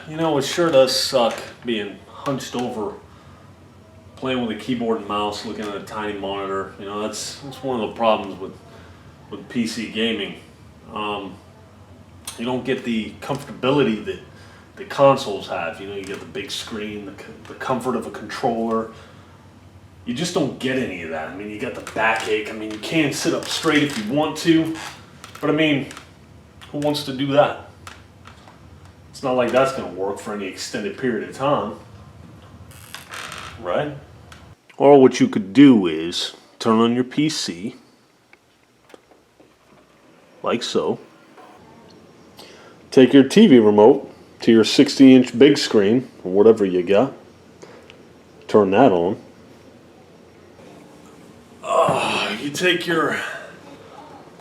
You know, it sure does suck being hunched over, playing with a keyboard and mouse, looking at a tiny monitor. You know, that's one of the problems with PC gaming. You don't get the comfortability that the consoles have. You know, you get the big screen, the comfort of a controller. You just don't get any of that. I mean, you got the backache. I mean, you can sit up straight if you want to, but I mean, who wants to do that? It's not like that's going to work for any extended period of time, right? Or what you could do is turn on your PC, like so. Take your TV remote to your 60-inch big screen, or whatever you got. Turn that on. You take your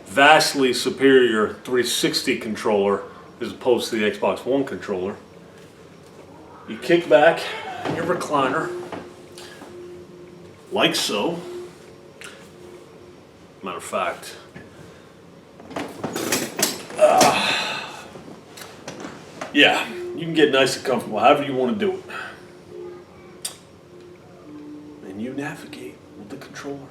vastly superior 360 controller as opposed to the Xbox One controller. You kick back in your recliner, like so. Matter of fact, yeah, you can get nice and comfortable, however you want to do it. And you navigate with the controller.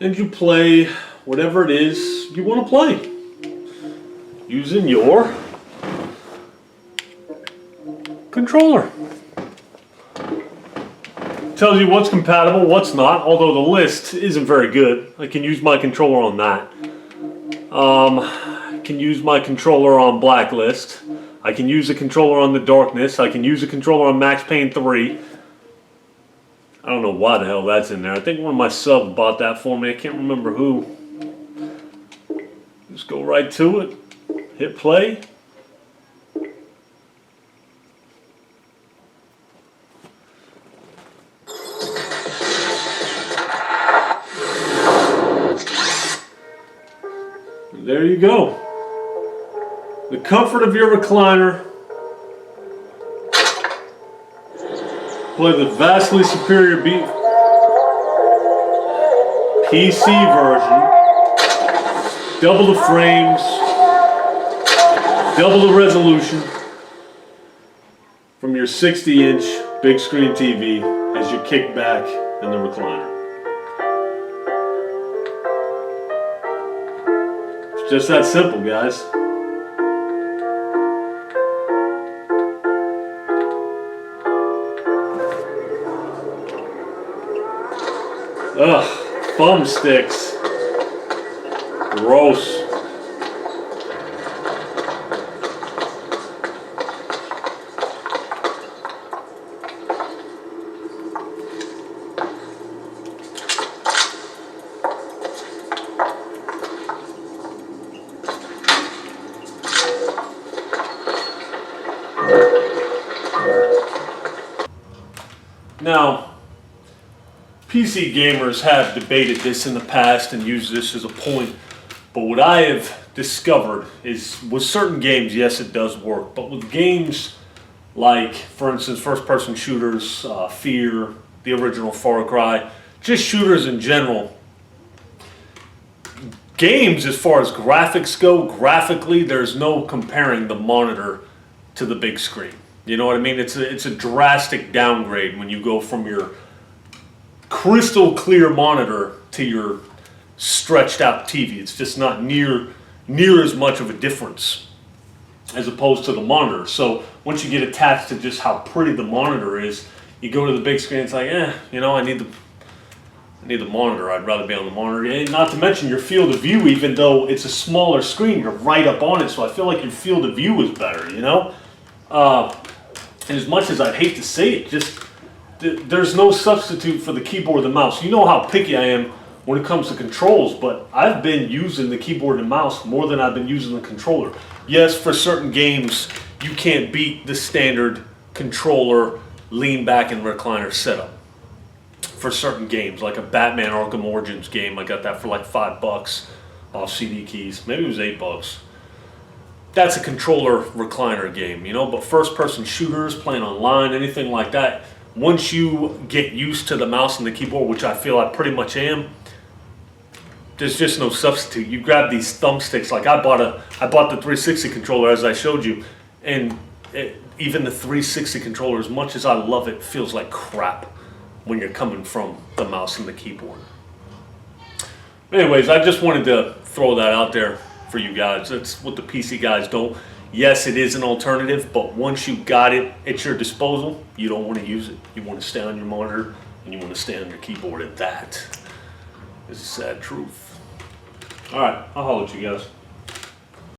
And you play whatever it is you want to play using your controller. Tells you what's compatible, what's not, although the list isn't very good. I can use my controller on that. I can use my controller on Blacklist. I can use the controller on the Darkness. I can use the controller on Max Payne 3. I don't know why the hell that's in there. I think one of my subs bought that for me. I can't remember who. Just go right to it. Hit play. And there you go. The comfort of your recliner. Play the vastly superior PC version. Double the frames. Double the resolution. From your 60-inch big screen TV as you kick back in the recliner. It's just that simple, guys. Ugh, thumb sticks. Gross. Now, PC gamers have debated this in the past and used this as a point, but what I have discovered is with certain games, yes, it does work, but with games like, for instance, first-person shooters, Fear, the original Far Cry, just shooters in general, games as far as graphics go, graphically, there's no comparing the monitor to the big screen. You know what I mean? It's a drastic downgrade when you go from your crystal clear monitor to your stretched out TV. It's just not near as much of a difference as opposed to the monitor. So once you get attached to just how pretty the monitor is, you go to the big screen, it's like, you know, I need the monitor. I'd rather be on the monitor. And not to mention your field of view, even though it's a smaller screen, you're right up on it, so I feel like your field of view is better, you know? And as much as I'd hate to say it, just there's no substitute for the keyboard and the mouse. You know how picky I am when it comes to controls, but I've been using the keyboard and mouse more than I've been using the controller. Yes, for certain games, you can't beat the standard controller lean back and recliner setup. For certain games, like a Batman Arkham Origins game, I got that for like $5 off CD Keys. Maybe it was $8. That's a controller recliner game, you know, but first-person shooters, playing online, anything like that, once you get used to the mouse and the keyboard, which I feel I pretty much am, there's just no substitute. You grab these thumbsticks. Like I bought the 360 controller as I showed you, and even the 360 controller, as much as I love it, feels like crap when you're coming from the mouse and the keyboard. Anyways, I just wanted to throw that out there for you guys. That's what the PC guys don't. Yes, it is an alternative, but once you got it at your disposal, you don't want to use it. You want to stay on your monitor and you want to stay on your keyboard, and that is a sad truth. All right, I'll holler at you guys.